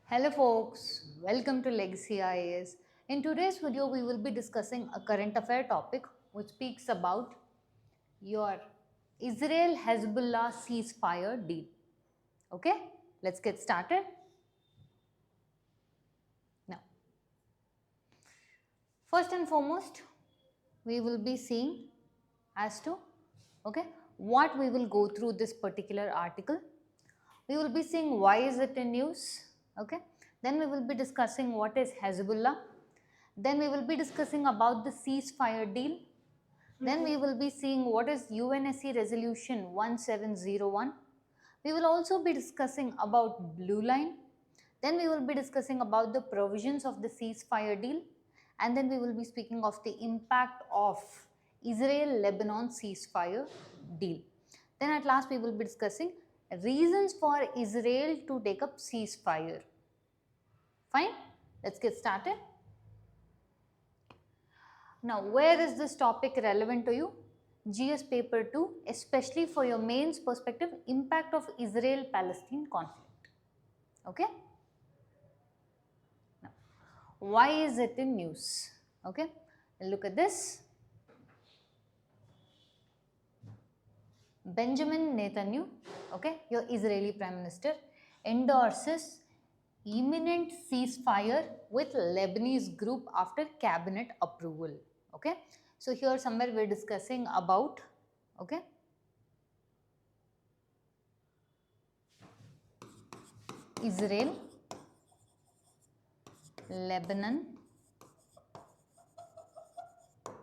Hello folks, welcome to Legacy IAS. In today's video, we will be discussing a current affair topic which speaks about your Israel-Hezbollah ceasefire deal. Okay, let's get started. Now, first and foremost, we will be seeing as to what we will go through this particular article. We will be seeing why is it in news. Then we will be discussing what is Hezbollah. Then we will be discussing about the ceasefire deal. Then we will be seeing what is UNSC resolution 1701. We will also be discussing about blue line. Then we will be discussing about the provisions of the ceasefire deal. And then we will be speaking of the impact of Israel-Lebanon ceasefire deal. Then at last we will be discussing reasons for Israel to take up ceasefire. Fine, let's get started. Now, where is this topic relevant to you? GS paper 2, especially for your mains perspective, impact of Israel-Palestine conflict. Okay. Now, why is it in news? Okay, look at this. Benjamin Netanyahu, your Israeli Prime Minister, endorses imminent ceasefire with Lebanese group after cabinet approval. Okay, so here somewhere we're discussing about Israel, Lebanon.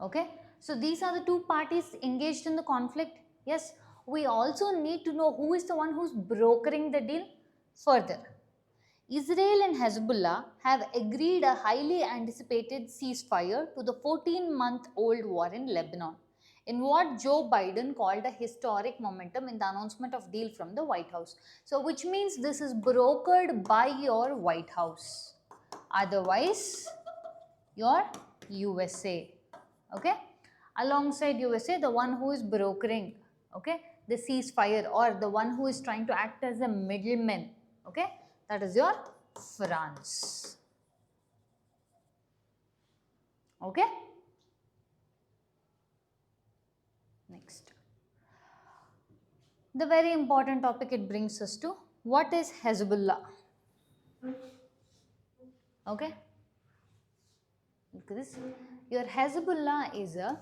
Okay, so these are the two parties engaged in the conflict. Yes, we also need to know who is the one who's brokering the deal further. Israel and Hezbollah have agreed a highly anticipated ceasefire to the 14-month-old war in Lebanon, in what Joe Biden called a historic momentum in the announcement of deal from the White House. So, which means this is brokered by your White House. Otherwise, your USA. Okay, alongside USA, the one who is brokering the ceasefire, or the one who is trying to act as a middleman, that is your France. Okay, next, the very important topic it brings us to, what is Hezbollah? Okay, look at this. Your Hezbollah is a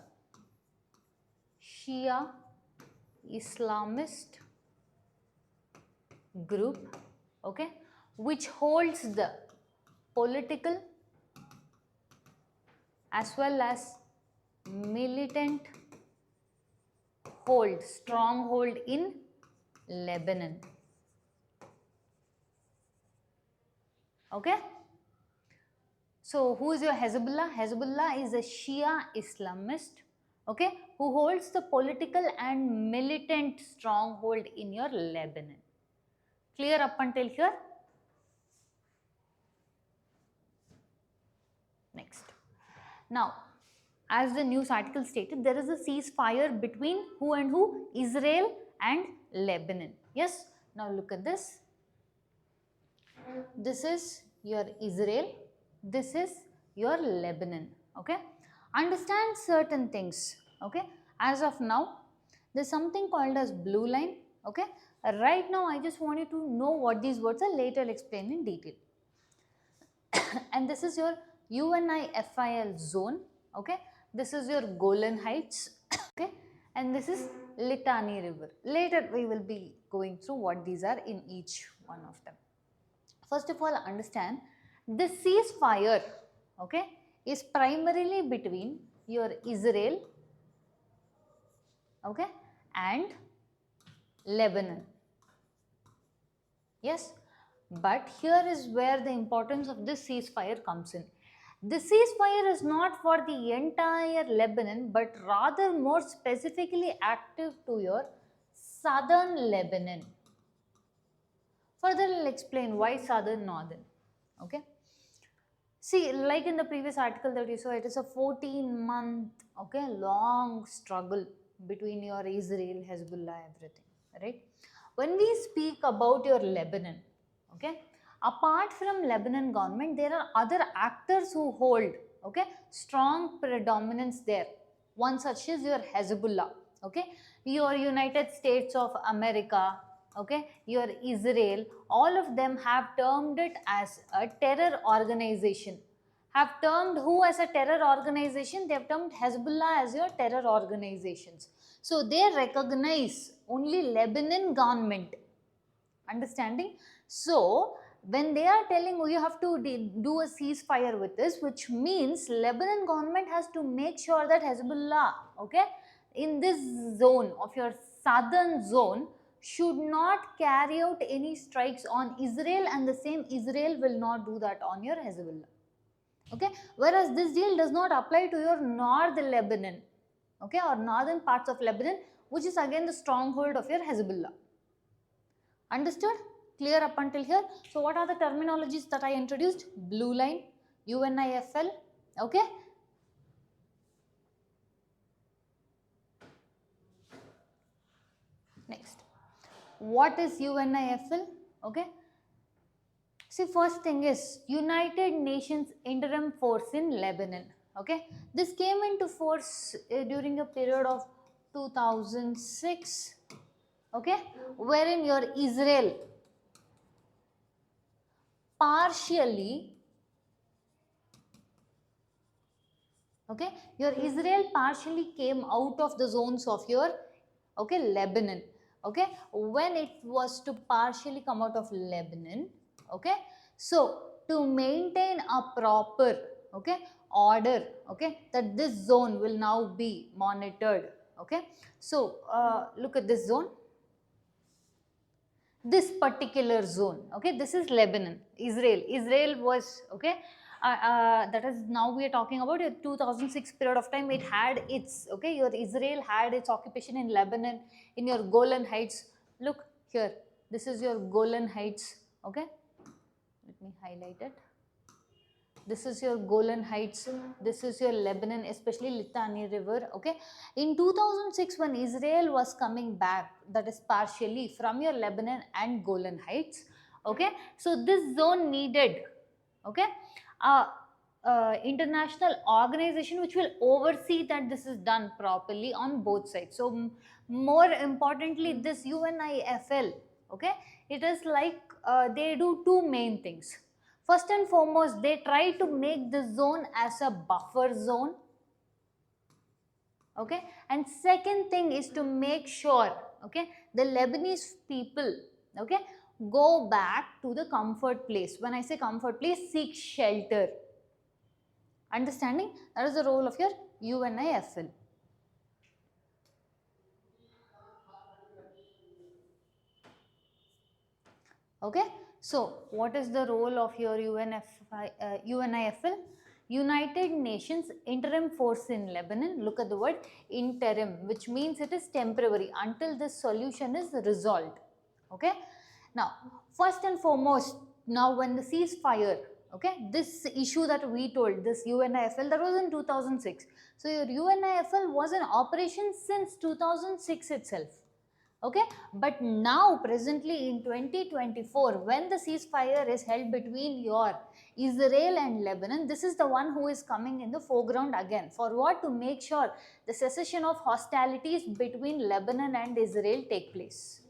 Shia Islamist group, which holds the political as well as militant stronghold in Lebanon. Okay, so who is your Hezbollah? Hezbollah is a Shia Islamist, who holds the political and militant stronghold in your Lebanon. Clear up until here? Next. Now, as the news article stated, there is a ceasefire between who and who? Israel and Lebanon. Yes. Now look at this. This is your Israel. This is your Lebanon. Okay. Understand certain things. Okay. As of now, there's something called as blue line. Okay. Right now, I just want you to know what these words are. Later, I'll explain in detail. And this is your UNIFIL zone. Okay. This is your Golan Heights. Okay. And this is Litani River. Later, we will be going through what these are in each one of them. First of all, understand the ceasefire, is primarily between your Israel, and Lebanon. Yes, but here is where the importance of this ceasefire comes in. The ceasefire is not for the entire Lebanon, but rather more specifically active to your southern Lebanon. Further, I will explain why southern, northern. Okay. See, like in the previous article that you saw, it is a 14-month, long struggle between your Israel, Hezbollah, everything, right? When we speak about your Lebanon, Apart from Lebanon government, there are other actors who hold, okay, strong predominance there. One such is your Hezbollah, okay, your United States of America, okay, your Israel, all of them have termed it as a terror organization. Have termed who as a terror organization? They have termed Hezbollah as your terror organizations. So they recognize only Lebanon government. Understanding? So when they are telling you, you have to do a ceasefire with this, which means Lebanon government has to make sure that Hezbollah, okay, in this zone of your southern zone should not carry out any strikes on Israel, and the same Israel will not do that on your Hezbollah. Okay, whereas this deal does not apply to your North Lebanon, okay, or northern parts of Lebanon, which is again the stronghold of your Hezbollah. Understood? Clear up until here? So what are the terminologies that I introduced? Blue line, UNIFL, okay? Next, what is UNIFL? Okay. See, first thing is United Nations Interim Force in Lebanon. Okay, this came into force during a period of 2006. Okay, wherein your Israel partially, okay, your Israel partially came out of the zones of your, okay, Lebanon. Okay, when it was to partially come out of Lebanon, okay, so to maintain a proper, okay, order, okay, that this zone will now be monitored. Okay, so look at this zone, this particular zone, okay, this is Lebanon. Israel was, okay, that is, now we are talking about a 2006 period of time. It had its, okay, your Israel had its occupation in Lebanon, in your Golan Heights. Look here, this is your Golan Heights. Okay, let me highlight it. This is your Golan Heights, this is your Lebanon, especially Litani River. Okay, in 2006 when Israel was coming back, that is partially from your Lebanon and Golan Heights, okay, so this zone needed, okay, international organization which will oversee that this is done properly on both sides. So more importantly, this UNIFL, okay, it is like they do two main things. First and foremost, they try to make the zone as a buffer zone. Okay, and second thing is to make sure, okay, the Lebanese people, okay, go back to the comfort place. When I say comfort place, seek shelter. Understanding? That is the role of your UNIFL. Okay, so what is the role of your UNIFL? United Nations Interim Force in Lebanon. Look at the word interim, which means it is temporary until this solution is resolved. Okay, now first and foremost, now when the ceasefire, okay, this issue that we told, this UNIFL, that was in 2006. So your UNIFL was in operation since 2006 itself. Okay, but now presently in 2024, when the ceasefire is held between your Israel and Lebanon, this is the one who is coming in the foreground again. For what? To make sure the cessation of hostilities between Lebanon and Israel take place.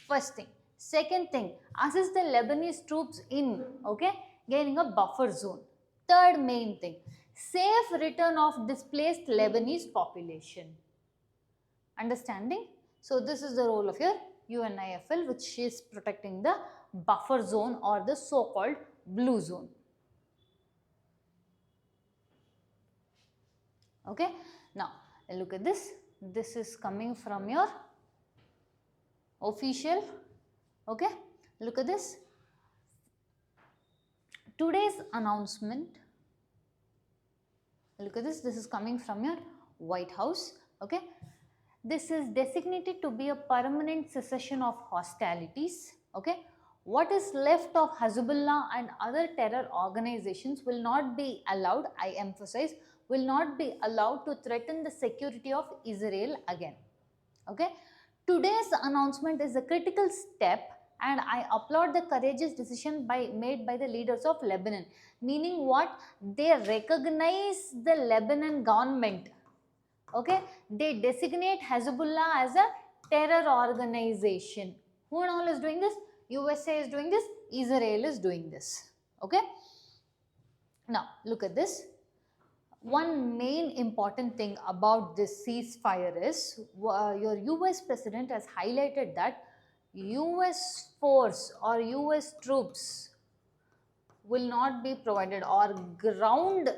First thing. Second thing, assist the Lebanese troops in, okay, gaining a buffer zone. Third main thing, safe return of displaced Lebanese population. Understanding? So this is the role of your UNIFL, which is protecting the buffer zone or the so-called blue zone. Okay, now look at this. This is coming from your official. Okay, look at this. Today's announcement. Look at this. This is coming from your White House. Okay. This is designated to be a permanent cessation of hostilities. Okay, what is left of Hezbollah and other terror organizations will not be allowed, I emphasize, will not be allowed to threaten the security of Israel again. Okay, today's announcement is a critical step and I applaud the courageous decision made by the leaders of Lebanon. Meaning what? They recognize the Lebanon government. Okay, they designate Hezbollah as a terror organization. Who and all is doing this? USA is doing this, Israel is doing this. Okay, now look at this. One main important thing about this ceasefire is your US president has highlighted that US force or US troops will not be provided, or ground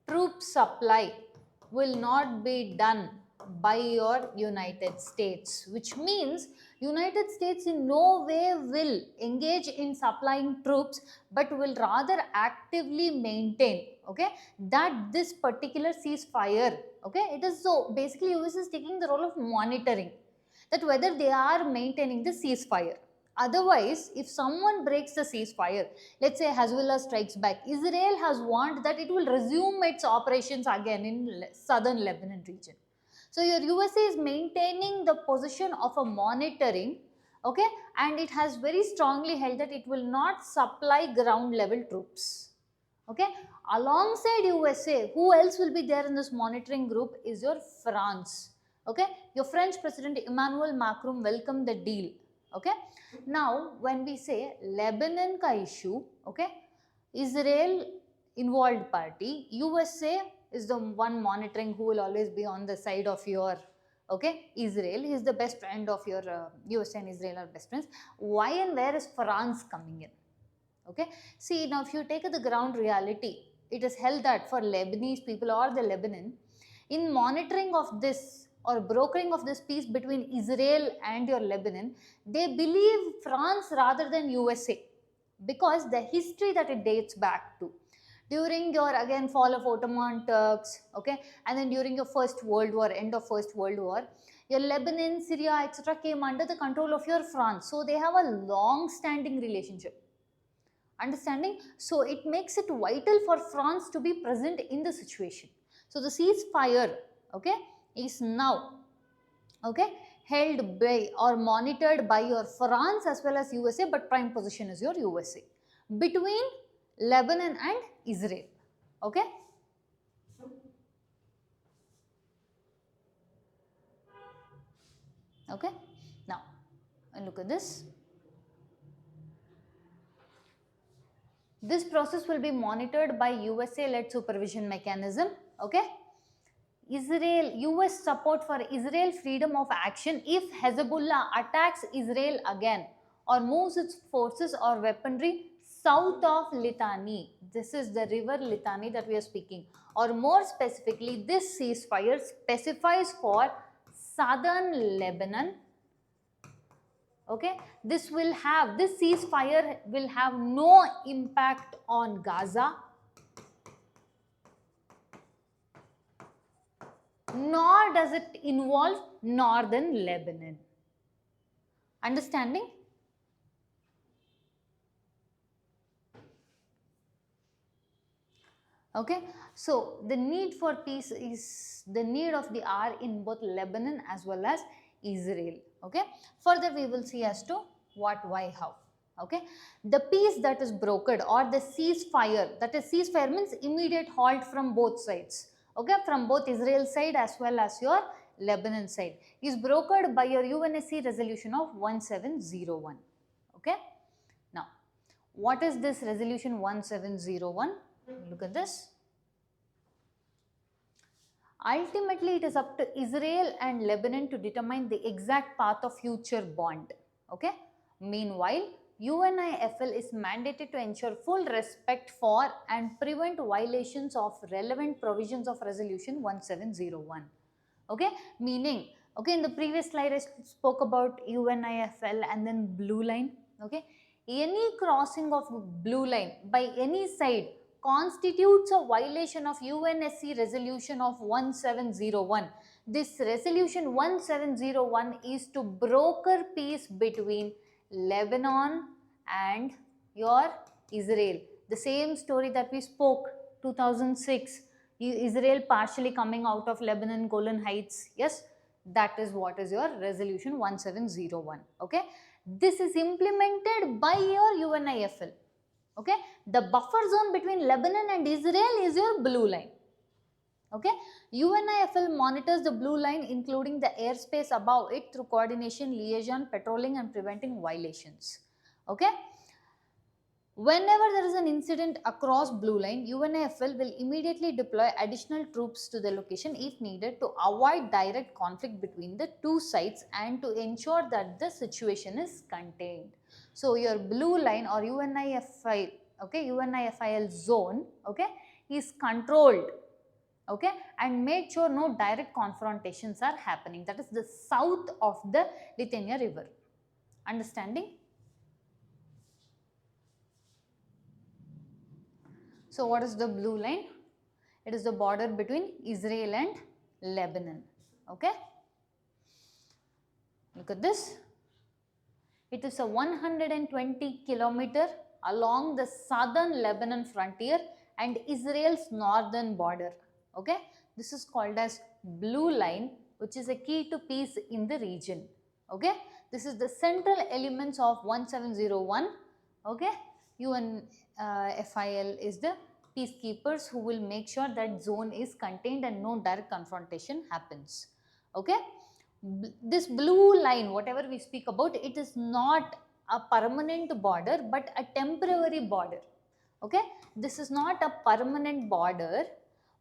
troop supply will not be done by your United States, which means United States in no way will engage in supplying troops, but will rather actively maintain, okay, that this particular ceasefire, okay, it is, so basically US is taking the role of monitoring that whether they are maintaining the ceasefire. Otherwise, if someone breaks the ceasefire, let's say Hezbollah strikes back, Israel has warned that it will resume its operations again in southern Lebanon region. So your USA is maintaining the position of a monitoring, okay, and it has very strongly held that it will not supply ground level troops. Okay, alongside USA, who else will be there in this monitoring group is your France. Okay, your French President Emmanuel Macron welcomed the deal. Okay, now when we say Lebanon ka issue, okay, Israel involved party, USA is the one monitoring who will always be on the side of your, okay, Israel. He is the best friend of your USA and Israel are best friends. Why and where is France coming in? Okay, see, now if you take the ground reality, it is held that for Lebanese people or the Lebanon, in monitoring of this or brokering of this peace between Israel and your Lebanon, they believe France rather than USA, because the history that it dates back to during your again fall of Ottoman Turks, okay, and then during your First World War, end of First World War, your Lebanon, Syria, etc. came under the control of your France. So they have a long-standing relationship. Understanding? So it makes it vital for France to be present in the situation. So the ceasefire, okay, is now, okay, held by or monitored by your France as well as USA, but prime position is your USA between Lebanon and Israel. Okay. Okay. Now, look at this. This process will be monitored by USA-led supervision mechanism. Okay. Israel, US support for Israel freedom of action if Hezbollah attacks Israel again or moves its forces or weaponry south of Litani. This is the river Litani that we are speaking. Or more specifically, this ceasefire specifies for southern Lebanon. Okay, this ceasefire will have no impact on Gaza, nor does it involve northern Lebanon. Understanding? Okay, so the need for peace is the need of the hour in both Lebanon as well as Israel. Okay, further we will see as to what, why, how. Okay, the peace that is brokered or the ceasefire, that is ceasefire means immediate halt from both sides. Okay, from both Israel side as well as your Lebanon side, is brokered by your UNSC resolution of 1701. Okay, now what is this resolution 1701? Look at this. Ultimately, it is up to Israel and Lebanon to determine the exact path of future bond. Okay. Meanwhile, UNIFL is mandated to ensure full respect for and prevent violations of relevant provisions of Resolution 1701. Okay. Meaning, okay, in the previous slide I spoke about UNIFL and then blue line. Okay. Any crossing of blue line by any side constitutes a violation of UNSC resolution of 1701. This resolution 1701 is to broker peace between Lebanon and your Israel. The same story that we spoke 2006, Israel partially coming out of Lebanon, Golan Heights. Yes, that is what is your resolution 1701. Okay. This is implemented by your UNIFL. Okay, the buffer zone between Lebanon and Israel is your blue line. Okay, UNIFL monitors the blue line including the airspace above it through coordination, liaison, patrolling and preventing violations. Okay, whenever there is an incident across blue line, UNIFL will immediately deploy additional troops to the location if needed to avoid direct conflict between the two sides and to ensure that the situation is contained. So your blue line or UNIFIL, okay, UNIFIL zone, okay, is controlled, okay, and make sure no direct confrontations are happening. That is the south of the Lithuania river. Understanding? So what is the blue line? It is the border between Israel and Lebanon. Okay. Look at this. It is a 120 kilometer along the southern Lebanon frontier and Israel's northern border. Okay. This is called as blue line, which is a key to peace in the region. Okay. This is the central elements of 1701. Okay. UNFIL is the peacekeepers who will make sure that zone is contained and no direct confrontation happens. Okay. This blue line, whatever we speak about, it is not a permanent border but a temporary border. Okay, this is not a permanent border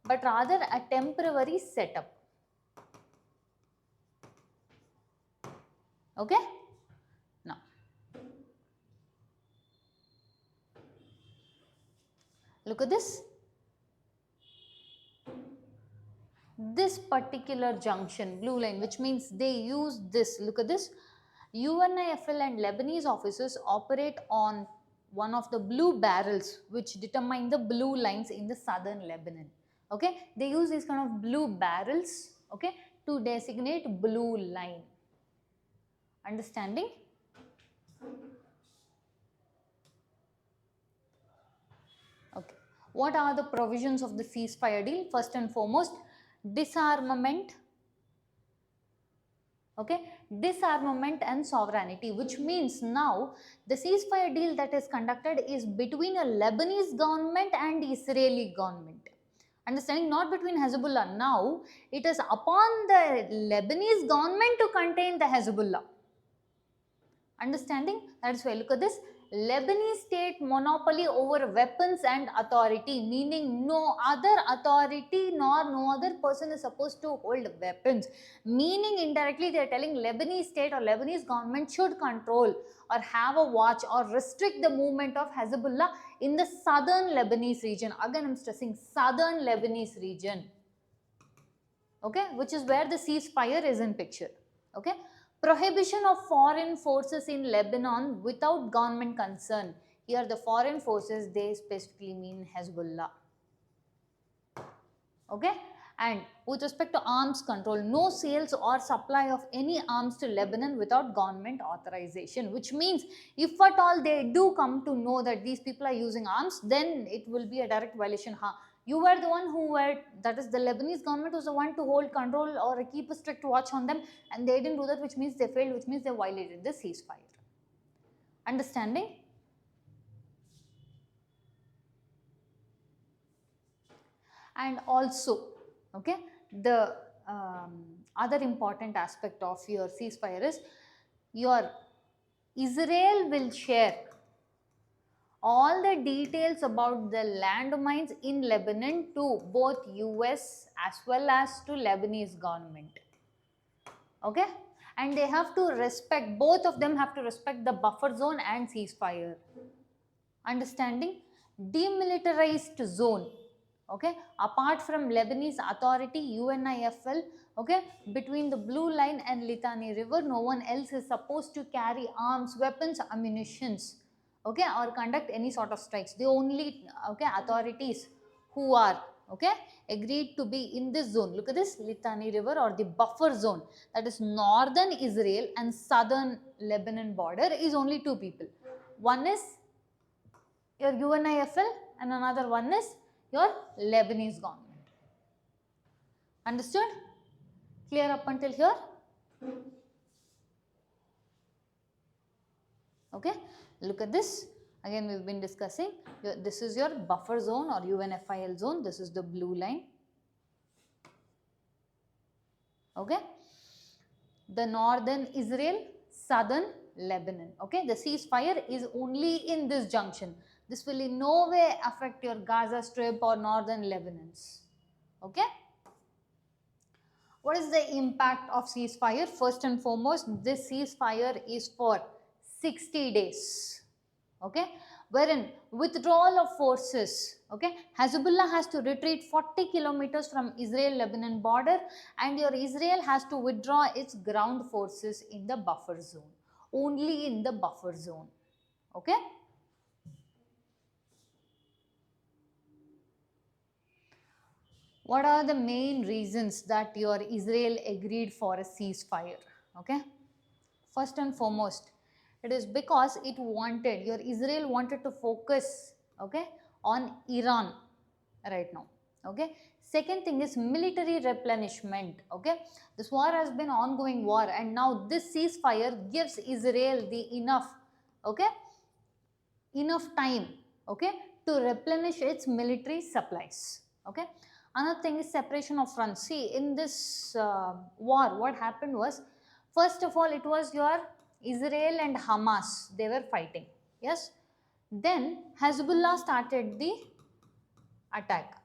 but rather a temporary setup. Okay, now look at this. This particular junction, blue line, which means they use this, look at this. UNIFL and Lebanese officers operate on one of the blue barrels which determine the blue lines in the southern Lebanon. Okay, they use these kind of blue barrels, okay, to designate blue line. Understanding? Okay, what are the provisions of the ceasefire deal? First and foremost, disarmament. Okay, disarmament and sovereignty, which means now the ceasefire deal that is conducted is between a Lebanese government and Israeli government. Understanding? Not between Hezbollah. Now it is upon the Lebanese government to contain the Hezbollah. Understanding? That is why look at this. Lebanese state monopoly over weapons and authority, meaning no other authority nor no other person is supposed to hold weapons. Meaning indirectly they are telling Lebanese state or Lebanese government should control or have a watch or restrict the movement of Hezbollah in the southern Lebanese region. Again I am stressing southern Lebanese region. Okay, which is where the ceasefire is in picture. Okay. Prohibition of foreign forces in Lebanon without government concern. Here the foreign forces, they specifically mean Hezbollah. Okay, and with respect to arms control, no sales or supply of any arms to Lebanon without government authorization, which means if at all they do come to know that these people are using arms, then it will be a direct violation. You were the one who were, that is the Lebanese government was the one to hold control or keep a strict watch on them, and they didn't do that, which means they failed, which means they violated the ceasefire. Understanding? And also, okay, the other important aspect of your ceasefire is your Israel will share all the details about the landmines in Lebanon to both US as well as to Lebanese government. Okay, and they have to respect, both of them have to respect the buffer zone and ceasefire. Understanding? Demilitarized zone. Okay, apart from Lebanese authority, UNIFL, okay, between the blue line and Litani river, no one else is supposed to carry arms, weapons, ammunitions, okay, or conduct any sort of strikes. The only, okay, authorities who are, okay, agreed to be in this zone. Look at this, Litani river or the buffer zone, that is northern Israel and southern Lebanon border, is only two people. One is your UNIFL and another one is your Lebanese government. Understood? Clear up until here? Okay, look at this. Again, we've been discussing, this is your buffer zone or UNFIL zone. This is the blue line. Okay, the northern Israel, southern Lebanon. Okay, the ceasefire is only in this junction. This will in no way affect your Gaza Strip or northern Lebanons. Okay. What is the impact of ceasefire? First and foremost, this ceasefire is for 60 days. Okay, wherein withdrawal of forces. Okay, Hezbollah has to retreat 40 kilometers from Israel-Lebanon border, and your Israel has to withdraw its ground forces in the buffer zone. Only in the buffer zone. Okay. What are the main reasons that your Israel agreed for a ceasefire? Okay. First and foremost, it is because it wanted, your Israel wanted to focus, okay, on Iran right now. Okay. Second thing is military replenishment. Okay. This war has been ongoing war, and now this ceasefire gives Israel the enough, okay, enough time, okay, to replenish its military supplies. Okay. Another thing is separation of fronts. See, in this war, what happened was, first of all, it was your Israel and Hamas, they were fighting. Yes. Then Hezbollah started the attack.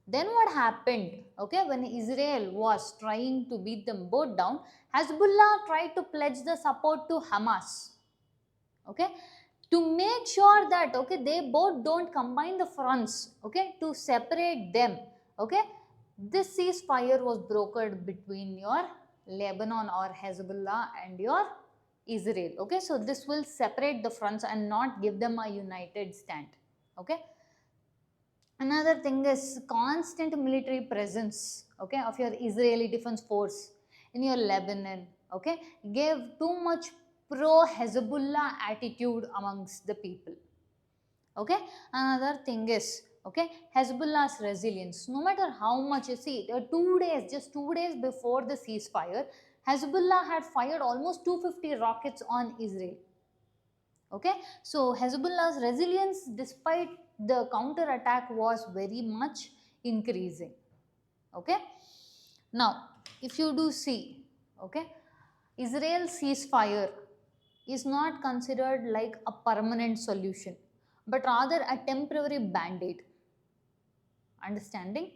Then what happened? Okay, when Israel was trying to beat them both down, Hezbollah tried to pledge the support to Hamas. Okay, to make sure that, okay, they both don't combine the fronts, okay, to separate them. Okay, this ceasefire was brokered between your Lebanon or Hezbollah and your Israel. Okay, so this will separate the fronts and not give them a united stand. Okay. Another thing is constant military presence, okay, of your Israeli defense force in your Lebanon, okay, gave too much pro-Hezbollah attitude amongst the people. Okay. Another thing is, okay, Hezbollah's resilience. No matter how much, you see, just 2 days before the ceasefire, Hezbollah had fired almost 250 rockets on Israel. Okay, so Hezbollah's resilience despite the counter attack was very much increasing. Okay, now if you do see, okay, Israel ceasefire is not considered like a permanent solution, but rather a temporary band-aid. Understanding?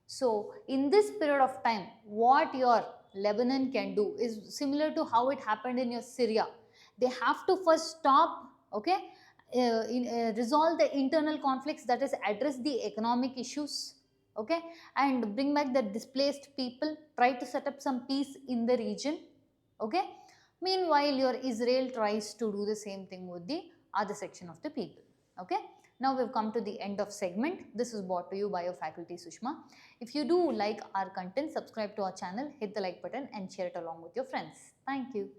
So in this period of time, what your Lebanon can do is similar to how it happened in your Syria. They have to first stop, okay, resolve the internal conflicts, that is address the economic issues, okay, and bring back the displaced people, try to set up some peace in the region. Okay. Meanwhile, your Israel tries to do the same thing with the other section of the people. Okay. Now we've come to the end of segment. This is brought to you by your faculty Sushma. If you do like our content, subscribe to our channel, hit the like button and share it along with your friends. Thank you.